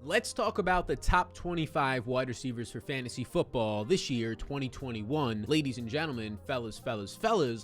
Let's talk about the top 25 wide receivers for fantasy football this year, 2021. Ladies and gentlemen, fellas,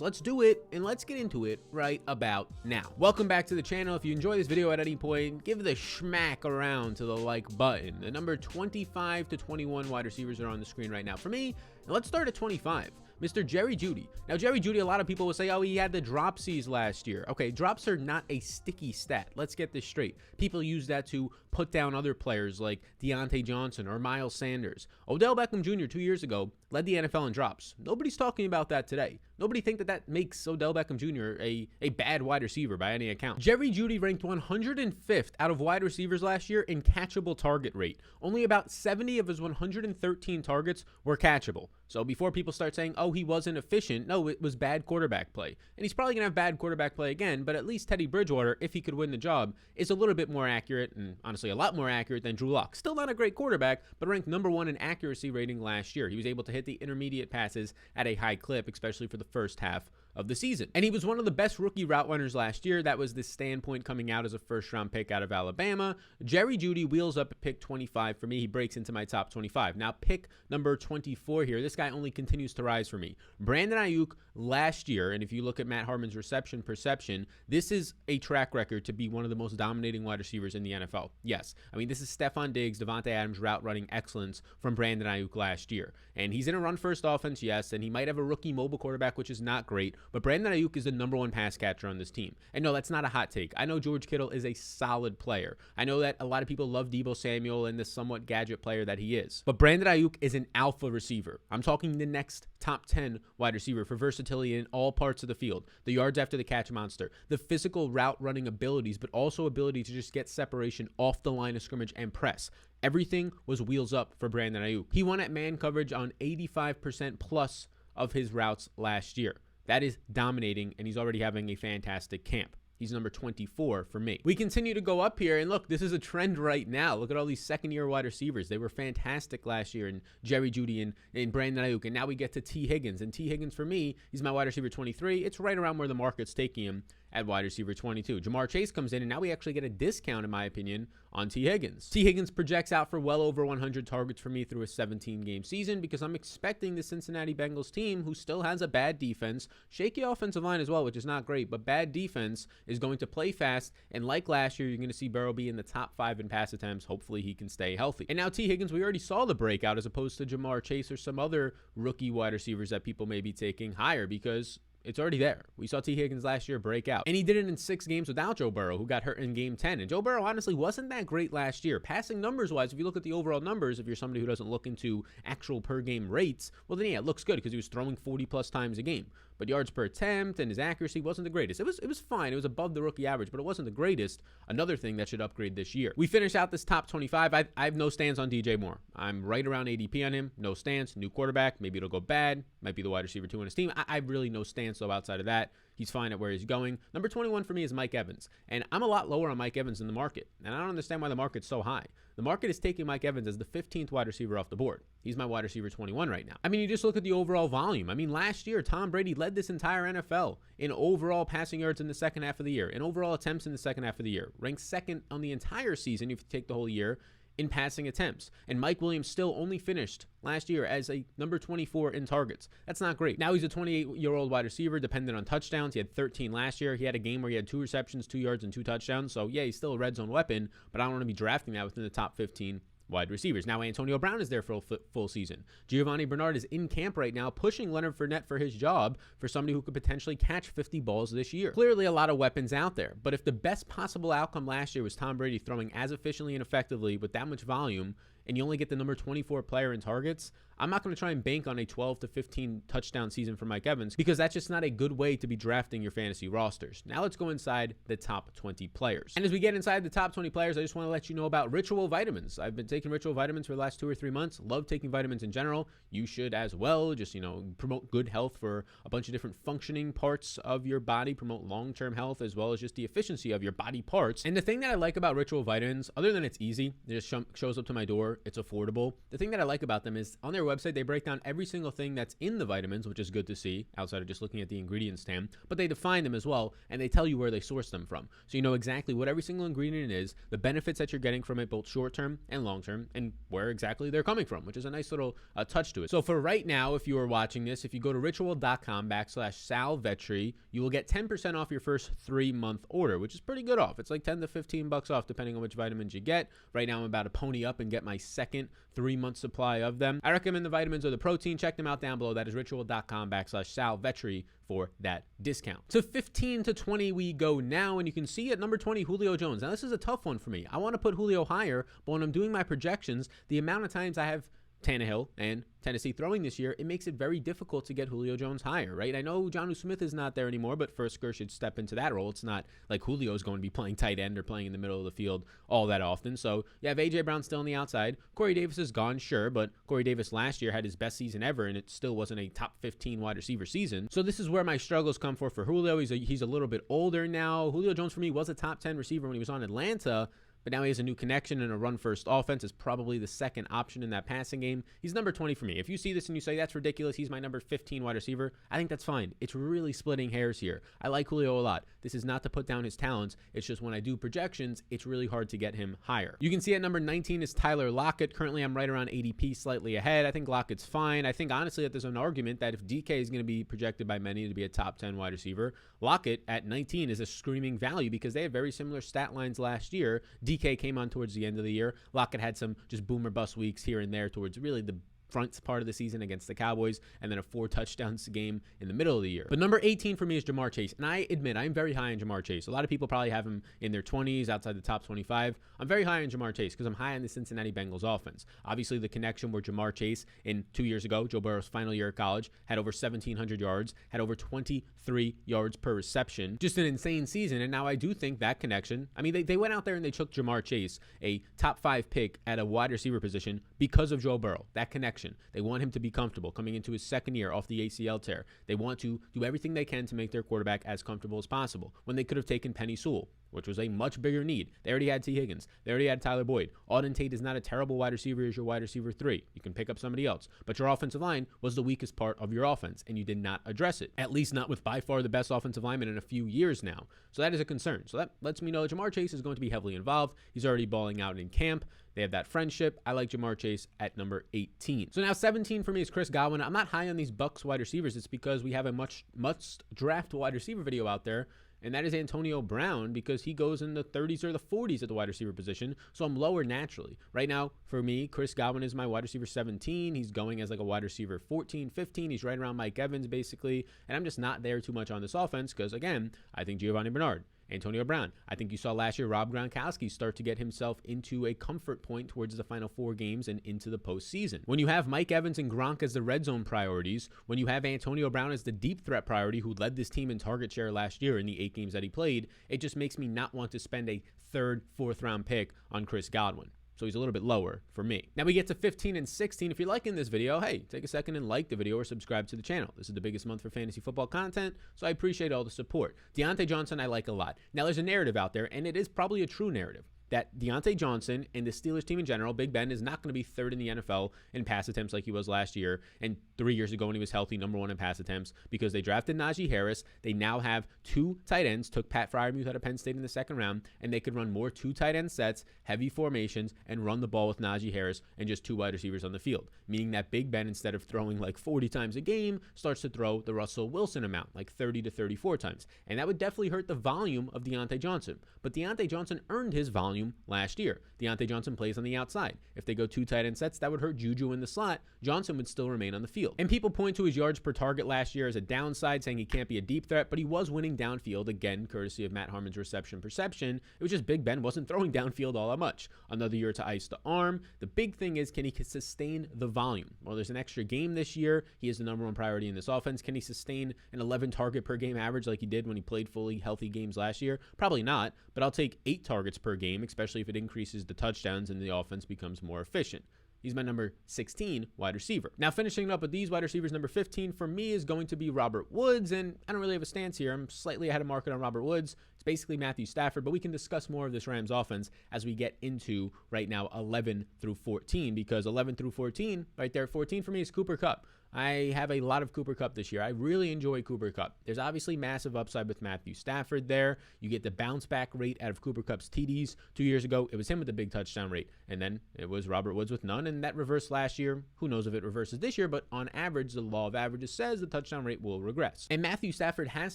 let's do it, and let's get into it right about now. Welcome back to the channel. If you enjoy this video at any point, give the schmack around to the like button. The number 25 to 21 wide receivers are on the screen right now for me. And let's start at 25. Mr. Jerry Jeudy. Now, Jerry Jeudy, a lot of people will say, oh, he had the dropsies last year. Okay, drops are not a sticky stat. Let's get this straight. People use that to put down other players like Deontay Johnson or Miles Sanders. Odell Beckham Jr. 2 years ago led the NFL in drops. Nobody's talking about that today. Nobody think that makes Odell Beckham Jr. a bad wide receiver by any account. Jerry Jeudy ranked 105th out of wide receivers last year in catchable target rate. Only about 70 of his 113 targets were catchable. So before people start saying, oh, he wasn't efficient, no, it was bad quarterback play. And he's probably going to have bad quarterback play again, but at least Teddy Bridgewater, if he could win the job, is a little bit more accurate, and honestly a lot more accurate than Drew Lock. Still not a great quarterback, but ranked #1 in accuracy rating last year. He was able to hit the intermediate passes at a high clip, especially for the first half of the season. And he was one of the best rookie route runners last year. That was the standpoint coming out as a first-round pick out of Alabama. Jerry Jeudy wheels up at pick 25 for me. He breaks into my top 25. Now, pick number 24 here. This guy only continues to rise for me. Brandon Ayuk last year, and if you look at Matt Harmon's reception perception, this is a track record to be one of the most dominating wide receivers in the NFL. Yes, I mean, this is Stephon Diggs, Devontae Adams route running excellence from Brandon Ayuk last year. And he's in a run-first offense, yes, and he might have a rookie mobile quarterback, which is not great, but Brandon Ayuk is the #1 pass catcher on this team. And no, that's not a hot take. I know George Kittle is a solid player. I know that a lot of people love Deebo Samuel and the somewhat gadget player that he is. But Brandon Ayuk is an alpha receiver. I'm talking the next top 10 wide receiver for versatility in all parts of the field. The yards after the catch monster, the physical route running abilities, but also ability to just get separation off the line of scrimmage and press. Everything was wheels up for Brandon Ayuk. He won at man coverage on 85% plus of his routes last year. That is dominating, and he's already having a fantastic camp. He's number 24 for me. We continue to go up here, and look, this is a trend right now. Look at all these second-year wide receivers. They were fantastic last year, and Jerry Jeudy and Brandon Ayuk, and now we get to T. Higgins. And T. Higgins, for me, he's my wide receiver 23. It's right around where the market's taking him at wide receiver 22. Jamar Chase comes in, and now we actually get a discount, in my opinion, on T. Higgins. T. Higgins projects out for well over 100 targets for me through a 17-game season because I'm expecting the Cincinnati Bengals team, who still has a bad defense, shaky offensive line as well, which is not great, but bad defense, is going to play fast, and like last year, you're going to see Burrow be in the top 5 in pass attempts. Hopefully, he can stay healthy. And now T. Higgins, we already saw the breakout as opposed to Jamar Chase or some other rookie wide receivers that people may be taking higher because it's already there. We saw T. Higgins last year break out. And he did it in 6 games without Joe Burrow, who got hurt in game 10. And Joe Burrow honestly wasn't that great last year. Passing numbers-wise, if you look at the overall numbers, if you're somebody who doesn't look into actual per-game rates, well then yeah, it looks good because he was throwing 40-plus times a game. But yards per attempt and his accuracy wasn't the greatest. It was fine. It was above the rookie average, but it wasn't the greatest. Another thing that should upgrade this year. We finish out this top 25. I have no stance on DJ Moore. I'm right around ADP on him. No stance. New quarterback. Maybe it'll go bad. Might be the wide receiver 2 on his team. I really no stance, though, outside of that. He's fine at where he's going. Number 21 for me is Mike Evans. And I'm a lot lower on Mike Evans in the market. And I don't understand why the market's so high. The market is taking Mike Evans as the 15th wide receiver off the board. He's my wide receiver 21 right now. I mean, you just look at the overall volume. I mean, last year, Tom Brady led this entire NFL in overall passing yards in the second half of the year, in overall attempts in the second half of the year. Ranked second on the entire season, if you take the whole year, in passing attempts. And Mike Williams still only finished last year as a number 24 in targets. That's not great. Now he's a 28-year-old wide receiver dependent on touchdowns. He had 13 last year. He had a game where he had 2 receptions, 2 yards, and 2 touchdowns. So yeah, he's still a red zone weapon, but I don't want to be drafting that within the top 15 wide receivers. Now Antonio Brown is there for a full season. Giovanni Bernard is in camp right now, pushing Leonard Fournette for his job for somebody who could potentially catch 50 balls this year. Clearly a lot of weapons out there, but if the best possible outcome last year was Tom Brady throwing as efficiently and effectively with that much volume, and you only get the number 24 player in targets, I'm not going to try and bank on a 12 to 15 touchdown season for Mike Evans because that's just not a good way to be drafting your fantasy rosters. Now let's go inside the top 20 players. And as we get inside the top 20 players, I just want to let you know about Ritual Vitamins. I've been taking Ritual Vitamins for the last 2 or 3 months. Love taking vitamins in general. You should as well. Just, promote good health for a bunch of different functioning parts of your body, promote long-term health as well as just the efficiency of your body parts. And the thing that I like about Ritual Vitamins, other than it's easy, it just shows up to my door sure, it's affordable. The thing that I like about them is on their website, they break down every single thing that's in the vitamins, which is good to see outside of just looking at the ingredients tab, but they define them as well, and they tell you where they source them from. So you know exactly what every single ingredient is, the benefits that you're getting from it, both short-term and long-term, and where exactly they're coming from, which is a nice little touch to it. So for right now, if you are watching this, if you go to ritual.com/salvetri, you will get 10% off your first 3-month order, which is pretty good off. It's like 10 to 15 bucks off depending on which vitamins you get. Right now I'm about to pony up and get my second 3-month supply of them. I recommend the vitamins or the protein. Check them out down below. That is ritual.com/salvetri for that discount. To 15 to 20 we go now, and you can see at number 20 Julio Jones. Now this is a tough one for me. I want to put Julio higher, but when I'm doing my projections, the amount of times I have Tannehill and Tennessee throwing this year, it makes it very difficult to get Julio Jones higher, right? I know Jonnu Smith is not there anymore, but Fursker should step into that role. It's not like Julio's going to be playing tight end or playing in the middle of the field all that often. So you have A.J. Brown still on the outside. Corey Davis is gone, sure, but Corey Davis last year had his best season ever, and it still wasn't a top 15 wide receiver season. So this is where my struggles come for Julio. He's a little bit older now. Julio Jones for me was a top 10 receiver when he was on Atlanta, but now he has a new connection, and a run-first offense is probably the second option in that passing game. He's number 20 for me. If you see this and you say, that's ridiculous, he's my number 15 wide receiver, I think that's fine. It's really splitting hairs here. I like Julio a lot. This is not to put down his talents. It's just when I do projections, it's really hard to get him higher. You can see at number 19 is Tyler Lockett. Currently, I'm right around ADP, slightly ahead. I think Lockett's fine. I think, honestly, that there's an argument that if DK is going to be projected by many to be a top 10 wide receiver, Lockett at 19 is a screaming value because they have very similar stat lines last year. DK came on towards the end of the year. Lockett had some just boom or bust weeks here and there towards really the front part of the season against the Cowboys, and then a 4 touchdowns game in the middle of the year. But number 18 for me is Jamar Chase, and I admit I'm very high on Jamar Chase. A lot of people probably have him in their 20s, outside the top 25. I'm very high on Jamar Chase because I'm high on the Cincinnati Bengals offense. Obviously, the connection where Jamar Chase in 2 years ago, Joe Burrow's final year of college, had over 1,700 yards, had over 23 yards per reception. Just an insane season, and now I do think that connection, I mean, they went out there and they took Jamar Chase, a top 5 pick at a wide receiver position because of Joe Burrow. That connection. They want him to be comfortable coming into his second year off the ACL tear. They want to do everything they can to make their quarterback as comfortable as possible when they could have taken Penei Sewell, which was a much bigger need. They already had T. Higgins. They already had Tyler Boyd. Auden Tate is not a terrible wide receiver as your wide receiver 3. You can pick up somebody else. But your offensive line was the weakest part of your offense, and you did not address it. At least not with by far the best offensive lineman in a few years now. So that is a concern. So that lets me know Jamar Chase is going to be heavily involved. He's already balling out in camp. They have that friendship. I like Jamar Chase at number 18. So now 17 for me is Chris Godwin. I'm not high on these Bucs wide receivers. It's because we have a must draft wide receiver video out there, and that is Antonio Brown, because he goes in the 30s or the 40s at the wide receiver position, so I'm lower naturally. Right now, for me, Chris Godwin is my wide receiver 17. He's going as like a wide receiver 14, 15. He's right around Mike Evans, basically, and I'm just not there too much on this offense because, again, I think Giovanni Bernard, Antonio Brown. I think you saw last year Rob Gronkowski start to get himself into a comfort point towards the final 4 games and into the postseason. When you have Mike Evans and Gronk as the red zone priorities, when you have Antonio Brown as the deep threat priority who led this team in target share last year in the 8 games that he played, it just makes me not want to spend a 3rd, 4th round pick on Chris Godwin. So he's a little bit lower for me. Now we get to 15 and 16. If you're liking this video, hey, take a second and like the video or subscribe to the channel. This is the biggest month for fantasy football content, so I appreciate all the support. Deontay Johnson I like a lot. Now there's a narrative out there, and it is probably a true narrative, that Deontay Johnson and the Steelers team in general, Big Ben, is not going to be 3rd in the NFL in pass attempts like he was last year and 3 years ago when he was healthy, number 1 in pass attempts, because they drafted Najee Harris. They now have 2 tight ends, took Pat Freiermuth out of Penn State in the 2nd round, and they could run more 2 tight end sets, heavy formations, and run the ball with Najee Harris and just 2 wide receivers on the field, meaning that Big Ben, instead of throwing like 40 times a game, starts to throw the Russell Wilson amount, like 30 to 34 times. And that would definitely hurt the volume of Deontay Johnson. But Deontay Johnson earned his volume last year. Deontay Johnson plays on the outside. If they go 2 tight end sets, that would hurt Juju in the slot. Johnson would still remain on the field. And people point to his yards per target last year as a downside, saying he can't be a deep threat, but he was winning downfield, again, courtesy of Matt Harmon's reception perception. It was just Big Ben wasn't throwing downfield all that much. Another year to ice the arm. The big thing is, can he sustain the volume? Well, there's an extra game this year. He is the number 1 priority in this offense. Can he sustain an 11 target per game average like he did when he played fully healthy games last year? Probably not, but I'll take 8 targets per game, especially if it increases the touchdowns and the offense becomes more efficient. He's my number 16 wide receiver. Now, finishing up with these wide receivers, number 15 for me is going to be Robert Woods, and I don't really have a stance here. I'm slightly ahead of market on Robert Woods. It's basically Matthew Stafford, but we can discuss more of this Rams offense as we get into right now 11 through 14, because 11 through 14, right there, 14 for me is Cooper Kupp. I have a lot of Cooper Kupp this year. I really enjoy Cooper Kupp. There's obviously massive upside with Matthew Stafford there. You get the bounce back rate out of Cooper Kupp's TDs. 2 years ago, it was him with the big touchdown rate, and then it was Robert Woods with none, and that reversed last year. Who knows if it reverses this year, but on average, the law of averages says the touchdown rate will regress. And Matthew Stafford has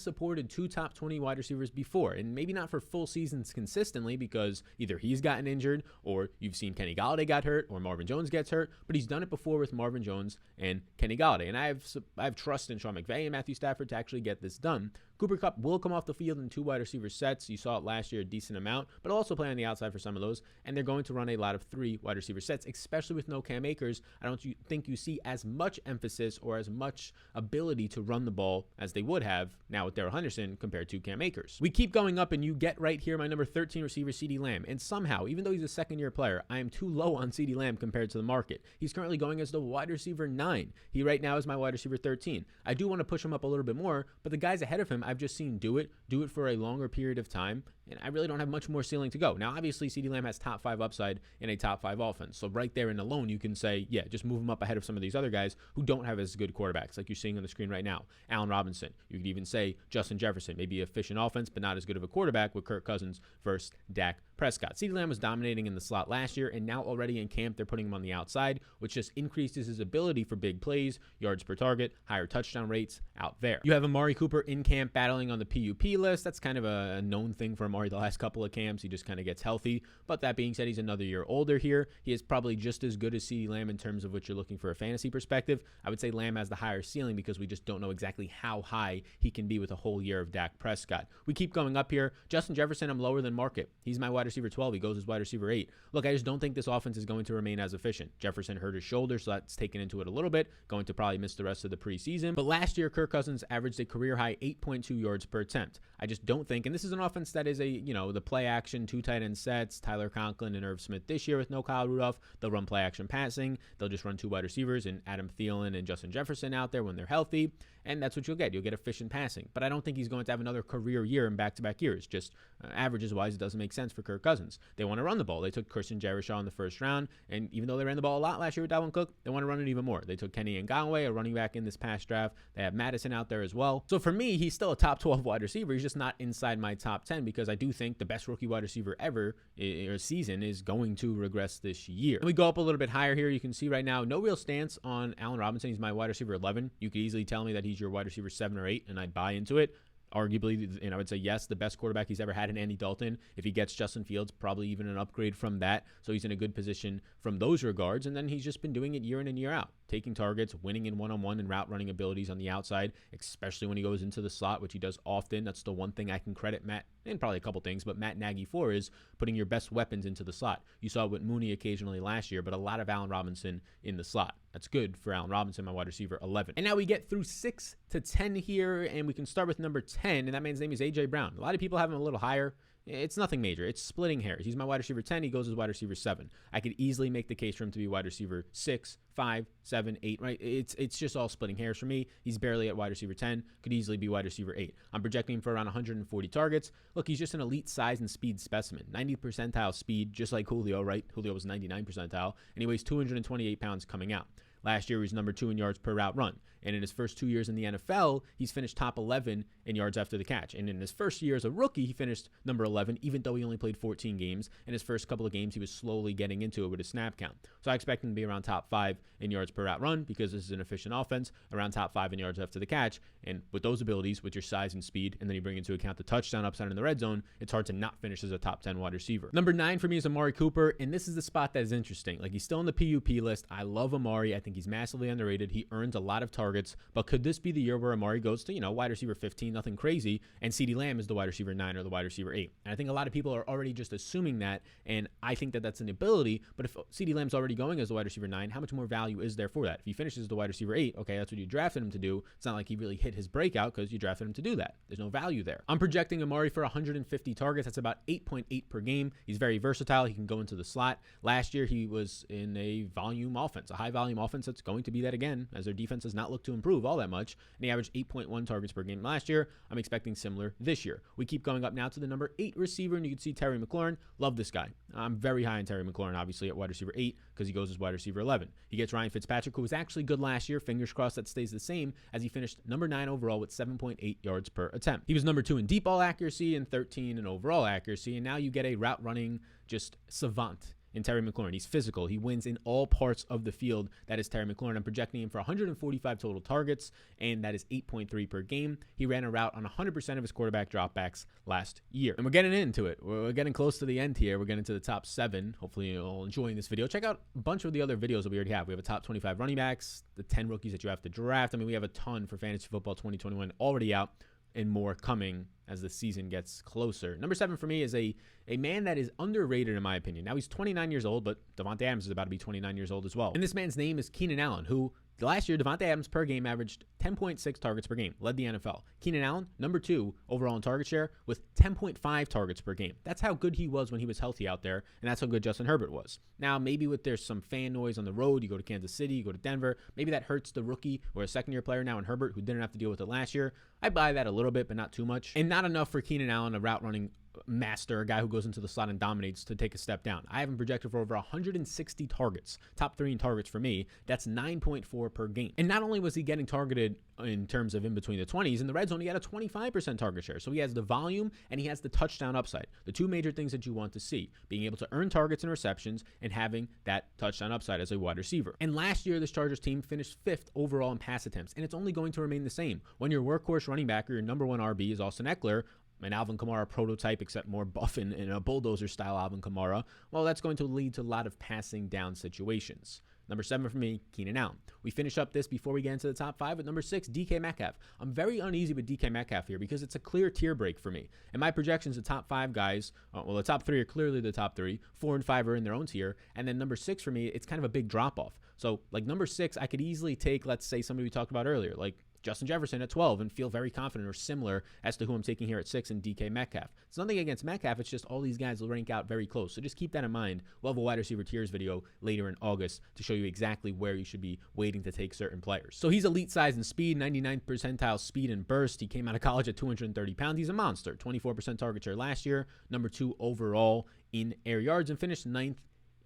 supported 2 top 20 wide receivers before, and maybe not for full seasons consistently, because either he's gotten injured, or you've seen Kenny Golladay got hurt, or Marvin Jones gets hurt, but he's done it before with Marvin Jones and Kenny Golladay, and I have trust in Sean McVay and Matthew Stafford to actually get this done. Cooper Kupp will come off the field in 2 wide receiver sets. You saw it last year a decent amount, but also play on the outside for some of those. And they're going to run a lot of 3 wide receiver sets, especially with no Cam Akers. I don't think you see as much emphasis or as much ability to run the ball as they would have now with Darrell Henderson compared to Cam Akers. We keep going up, and you get right here my number 13 receiver, CeeDee Lamb. And somehow, even though he's a second-year player, I am too low on CeeDee Lamb compared to the market. He's currently going as the wide receiver 9. He right now is my wide receiver 13. I do want to push him up a little bit more, but the guys ahead of him, I've just seen do it for a longer period of time, and I really don't have much more ceiling to go. Now, obviously, CeeDee Lamb has top 5 upside in a top 5 offense, so right there in alone, you can say, yeah, just move him up ahead of some of these other guys who don't have as good quarterbacks, like you're seeing on the screen right now. Allen Robinson. You could even say Justin Jefferson, maybe efficient offense, but not as good of a quarterback with Kirk Cousins versus Dak Prescott. CeeDee Lamb was dominating in the slot last year, and now already in camp, they're putting him on the outside, which just increases his ability for big plays, yards per target, higher touchdown rates out there. You have Amari Cooper in camp battling on the PUP list. That's kind of a known thing for Amari the last couple of camps. He just kind of gets healthy. But that being said, he's another year older here. He is probably just as good as CeeDee Lamb in terms of what you're looking for a fantasy perspective. I would say Lamb has the higher ceiling because we just don't know exactly how high he can be with a whole year of Dak Prescott. We keep going up here. Justin Jefferson, I'm lower than market. He's my wide receiver 12. He goes as wide receiver 8. Look, I just don't think this offense is going to remain as efficient. Jefferson hurt his shoulder, so that's taken into it a little bit. Going to probably miss the rest of the preseason. But last year, Kirk Cousins averaged a career high 8.2 yards per attempt. I just don't think, and this is an offense that is the play action, 2 tight end sets, Tyler Conklin and Irv Smith this year with no Kyle Rudolph. They'll run play action passing. They'll just run 2 wide receivers and Adam Thielen and Justin Jefferson out there when they're healthy. And that's what you'll get. You'll get efficient passing. But I don't think he's going to have another career year in back-to-back years. Just averages-wise, it doesn't make sense for Kirk Cousins. They want to run the ball. They took Christian Jericho in the first round, and even though they ran the ball a lot last year with Dalvin Cook, they want to run it even more. They took Kenny Ngakoue, a running back in this past draft. They have Madison out there as well. So for me, he's still a top 12 wide receiver. He's just not inside my top 10 because I do think the best rookie wide receiver ever or season is going to regress this year. And we go up a little bit higher here. You can see right now, no real stance on Allen Robinson. He's my wide receiver 11. You could easily tell me that he's your wide receiver 7 or 8, and I'd buy into it. Arguably, and I would say yes, the best quarterback he's ever had in Andy Dalton. If he gets Justin Fields, probably even an upgrade from that. So he's in a good position from those regards. And then he's just been doing it year in and year out, taking targets, winning in one-on-one and route running abilities on the outside, especially when he goes into the slot, which he does often. That's the one thing I can credit Matt, and probably a couple things, but Matt Nagy for is putting your best weapons into the slot. You saw it with Mooney occasionally last year, but a lot of Allen Robinson in the slot. That's good for Allen Robinson, my wide receiver 11. And now we get through 6 to 10 here, and we can start with number 10, and that man's name is A.J. Brown. A lot of people have him a little higher. It's nothing major. It's splitting hairs. He's my wide receiver 10. He goes as wide receiver 7. I could easily make the case for him to be wide receiver 6, 5, 7, 8, right? It's just all splitting hairs for me. He's barely at wide receiver 10. Could easily be wide receiver 8. I'm projecting him for around 140 targets. Look, he's just an elite size and speed specimen. 90 percentile speed, just like Julio, right? Julio was 99 percentile, and he weighs 228 pounds coming out. Last year, he was number 2 in yards per route run. And in his first 2 years in the NFL, he's finished top 11 in yards after the catch. And in his first year as a rookie, he finished number 11, even though he only played 14 games. In his first couple of games, he was slowly getting into it with his snap count. So I expect him to be around top 5 in yards per route run because this is an efficient offense, around top 5 in yards after the catch. And with those abilities, with your size and speed, and then you bring into account the touchdown upside in the red zone, it's hard to not finish as a top 10 wide receiver. Number 9 for me is Amari Cooper, and this is the spot that is interesting. Like, he's still on the PUP list. I love Amari. I think think he's massively underrated. He earns a lot of targets, but could this be the year where Amari goes to, wide receiver 15, nothing crazy, and CeeDee Lamb is the wide receiver 9 or the wide receiver 8? And I think a lot of people are already just assuming that, and I think that that's an ability, but if CeeDee Lamb's already going as the wide receiver 9, how much more value is there for that? If he finishes as the wide receiver 8, okay, that's what you drafted him to do. It's not like he really hit his breakout because you drafted him to do that. There's no value there. I'm projecting Amari for 150 targets. That's about 8.8 per game. He's very versatile. He can go into the slot. Last year, he was in a volume offense, a high volume offense that's going to be that again, as their defense does not look to improve all that much. And he averaged 8.1 targets per game last year. I'm expecting similar this year. We keep going up now to the number 8 receiver, and you can see Terry McLaurin. Love this guy. I'm very high on Terry McLaurin, obviously, at wide receiver 8 because he goes as wide receiver 11. He gets Ryan Fitzpatrick, who was actually good last year. Fingers crossed that stays the same, as he finished number 9 overall with 7.8 yards per attempt. He was number 2 in deep ball accuracy and 13 in overall accuracy, and now you get a route running just savant in Terry McLaurin. He's physical. He wins in all parts of the field. That is Terry McLaurin. I'm projecting him for 145 total targets, and that is 8.3 per game. He ran a route on 100% of his quarterback dropbacks last year. And we're getting into it. We're getting close to the end here. We're getting to the top 7. Hopefully you're all enjoying this video. Check out a bunch of the other videos that we already have. We have a top 25 running backs, the 10 rookies that you have to draft. I mean, we have a ton for Fantasy Football 2021 already out, and more coming as the season gets closer. Number 7 for me is a man that is underrated in my opinion. Now he's 29 years old, but Davante Adams is about to be 29 years old as well. And this man's name is Keenan Allen, who last year, Davante Adams per game averaged 10.6 targets per game, led the NFL. Keenan Allen, number 2 overall in target share with 10.5 targets per game. That's how good he was when he was healthy out there, and that's how good Justin Herbert was. Now, maybe there's some fan noise on the road, you go to Kansas City, you go to Denver, maybe that hurts the rookie or a second-year player now in Herbert who didn't have to deal with it last year. I buy that a little bit, but not too much. And not enough for Keenan Allen, a route running master, a guy who goes into the slot and dominates, to take a step down. I have him projected for over 160 targets, top 3 in targets for me. That's 9.4 per game. And not only was he getting targeted in terms of in between the 20s, in the red zone, he had a 25% target share. So he has the volume and he has the touchdown upside. The 2 major things that you want to see, being able to earn targets and receptions and having that touchdown upside as a wide receiver. And last year, this Chargers team finished 5th overall in pass attempts, and it's only going to remain the same. When your workhorse running back or your number 1 RB is Austin Eckler, an Alvin Kamara prototype, except more buff in a bulldozer style Alvin Kamara, well, that's going to lead to a lot of passing down situations. Number 7 for me, Keenan Allen. We finish up this before we get into the top 5 with number 6, DK Metcalf. I'm very uneasy with DK Metcalf here because it's a clear tier break for me. In my projections, the top 5 guys, the top 3 are clearly the top 3. 4 and 5 are in their own tier. And then number 6 for me, it's kind of a big drop off. So like number 6, I could easily take, let's say, somebody we talked about earlier, like Justin Jefferson at 12, and feel very confident or similar as to who I'm taking here at 6 in DK Metcalf. It's nothing against Metcalf. It's just all these guys will rank out very close. So just keep that in mind. We'll have a wide receiver tiers video later in August to show you exactly where you should be waiting to take certain players. So he's elite size and speed, 99th percentile speed and burst. He came out of college at 230 pounds. He's a monster. 24% target share last year, number 2 overall in air yards, and finished 9th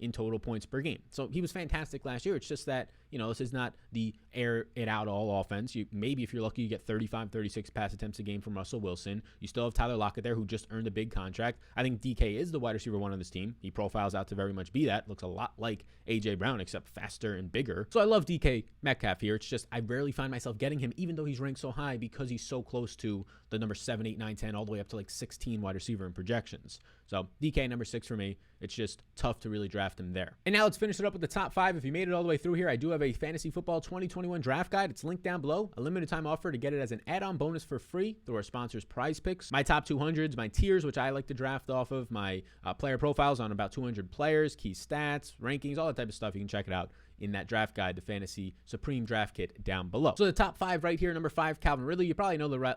in total points per game. So he was fantastic last year. It's just that, this is not the air it out all offense. Maybe if you're lucky, you get 35, 36 pass attempts a game from Russell Wilson. You still have Tyler Lockett there, who just earned a big contract. I think DK is the wide receiver 1 on this team. He profiles out to very much be that. Looks a lot like A.J. Brown, except faster and bigger. So I love DK Metcalf here. It's just I rarely find myself getting him, even though he's ranked so high, because he's so close to the number 7, 8, 9, 10, all the way up to like 16 wide receiver in projections. So DK number 6 for me. It's just tough to really draft him there. And now let's finish it up with the top 5. If you made it all the way through here, I do have a Fantasy Football 2021 draft guide. It's linked down below. A limited time offer to get it as an add-on bonus for free through our sponsors Prize Picks. My top 200s, my tiers, which I like to draft off of, my player profiles on about 200 players, key stats, rankings, all that type of stuff. You can check it out in that draft guide, the Fantasy Supreme Draft Kit down below. So the top 5 right here, number 5, Calvin Ridley. You probably know the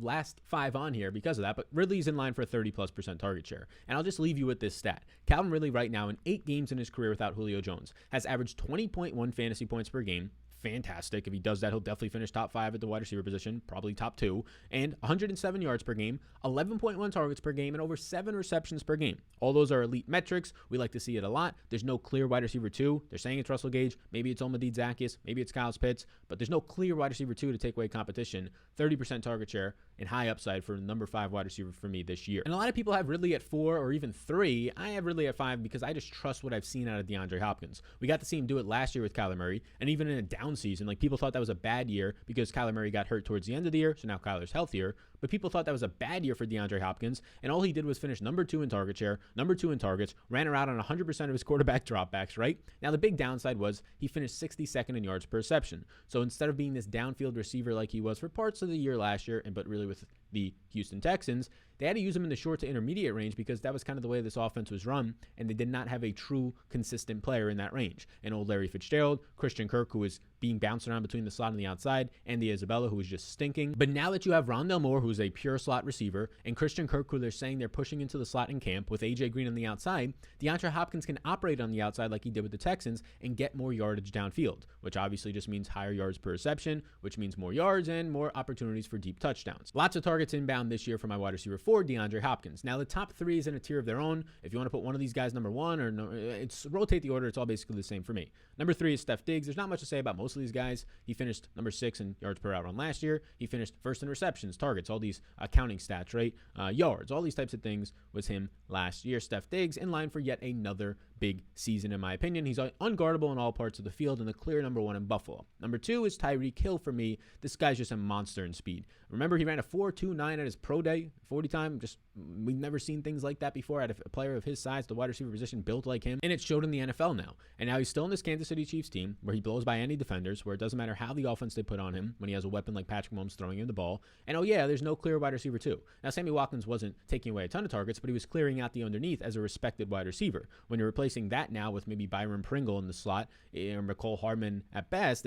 last 5 on here because of that, but Ridley's in line for a 30+% target share. And I'll just leave you with this stat. Calvin Ridley right now in 8 games in his career without Julio Jones has averaged 20.1 fantasy points per game. Fantastic. If he does that, he'll definitely finish top 5 at the wide receiver position, probably top 2, and 107 yards per game, 11.1 targets per game, and over 7 receptions per game. All those are elite metrics. We like to see it a lot. There's no clear wide receiver 2. They're saying it's Russell Gage. Maybe it's Olamide Zaccheaus. Maybe it's Kyle Pitts, but there's no clear wide receiver 2 to take away competition. 30% target share and high upside for number 5 wide receiver for me this year. And a lot of people have Ridley at 4 or even 3. I have Ridley at 5 because I just trust what I've seen out of DeAndre Hopkins. We got to see him do it last year with Kyler Murray, and even in a down season, like people thought that was a bad year because Kyler Murray got hurt towards the end of the year, so now Kyler's healthier. but people thought that was a bad year for DeAndre Hopkins, and all he did was finish number 2 in target share, number 2 in targets, ran around on 100% of his quarterback dropbacks, right? Now, the big downside was he finished 62nd in yards per reception. So instead of being this downfield receiver like he was for parts of the year last year, but really with the Houston Texans, they had to use him in the short to intermediate range because that was kind of the way this offense was run, and they did not have a true consistent player in that range. And old Larry Fitzgerald, Christian Kirk, who was being bounced around between the slot and the outside, and the Isabella, who was just stinking. But now that you have Rondale Moore, who's a pure slot receiver, and Christian Kirk, who they're saying they're pushing into the slot in camp with AJ Green on the outside, DeAndre Hopkins can operate on the outside like he did with the Texans and get more yardage downfield, which obviously just means higher yards per reception, which means more yards and more opportunities for deep touchdowns. Lots of targets inbound this year for my wide receiver 4, DeAndre Hopkins. Now, the top 3 is in a tier of their own. If you want to put one of these guys number 1 or no, it's rotate the order. It's all basically the same for me. Number 3 is Steph Diggs. There's not much to say about most of these guys. He finished number 6 in yards per out run last year. He finished first in receptions, targets, all these counting stats, right? Yards, all these types of things was him last year. Steph Diggs in line for yet another big season, in my opinion. He's unguardable in all parts of the field and the clear number 1 in Buffalo. Number 2 is Tyreek Hill for me. This guy's just a monster in speed. Remember, he ran a 4.29 at his pro day, 40 time. Just we've never seen things like that before out of a player of his size, the wide receiver position, built like him. And it showed in the NFL now. And now he's still in this Kansas City Chiefs team where he blows by any defenders, where it doesn't matter how the offense they put on him when he has a weapon like Patrick Mahomes throwing him the ball. And oh yeah, there's no clear wide receiver 2. Now, Sammy Watkins wasn't taking away a ton of targets, but he was clearing out the underneath as a respected wide receiver. When you're replacing that now with maybe Byron Pringle in the slot or McCole Hardman at best,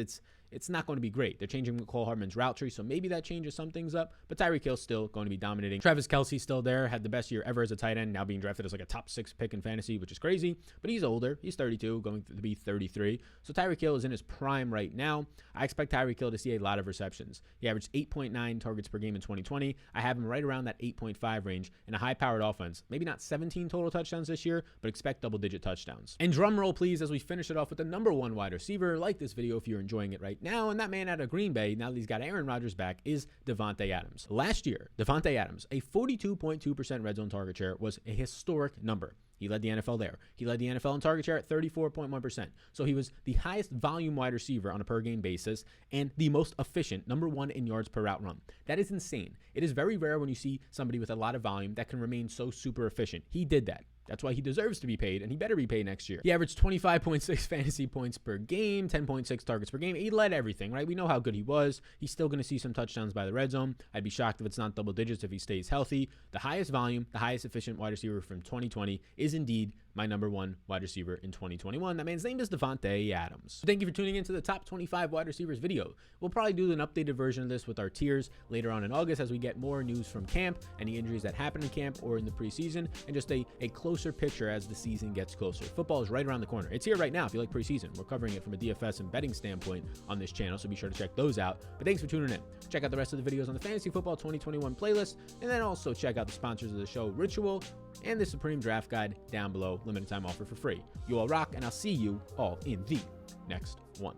it's not going to be great. They're changing McCole Hardman's route tree, so maybe that changes some things up, but Tyreek Hill's still going to be dominating. Travis Kelce's still there, had the best year ever as a tight end, now being drafted as like a top 6 pick in fantasy, which is crazy, but he's older. He's 32, going to be 33, so Tyreek Hill is in his prime right now. I expect Tyreek Hill to see a lot of receptions. He averaged 8.9 targets per game in 2020. I have him right around that 8.5 range in a high-powered offense. Maybe not 17 total touchdowns this year, but expect double-digit touchdowns. And drum roll, please, as we finish it off with the number 1 wide receiver. Like this video if you're enjoying it right now, and that man out of Green Bay, now that he's got Aaron Rodgers back, is Davante Adams. Last year, Davante Adams, a 42.2% red zone target share, was a historic number. He led the NFL there. He led the NFL in target share at 34.1%. So he was the highest volume wide receiver on a per game basis and the most efficient, number 1 in yards per route run. That is insane. It is very rare when you see somebody with a lot of volume that can remain so super efficient. He did that. That's why he deserves to be paid, and he better be paid next year. He averaged 25.6 fantasy points per game, 10.6 targets per game. He led everything, right? We know how good he was. He's still going to see some touchdowns by the red zone. I'd be shocked if it's not double digits if he stays healthy. The highest volume, the highest efficient wide receiver from 2020 is indeed my number 1 wide receiver in 2021. That man's name is Davante Adams. Thank you for tuning into the top 25 wide receivers video. We'll probably do an updated version of this with our tiers later on in August as we get more news from camp, any injuries that happen in camp or in the preseason, and just a closer picture as the season gets closer. Football is right around the corner. It's here right now if you like preseason. We're covering it from a DFS and betting standpoint on this channel, so be sure to check those out. But thanks for tuning in. Check out the rest of the videos on the Fantasy Football 2021 playlist, and then also check out the sponsors of the show, Ritual, and the Supreme Draft Guide down below. Limited time offer for free. You all rock, and I'll see you all in the next one.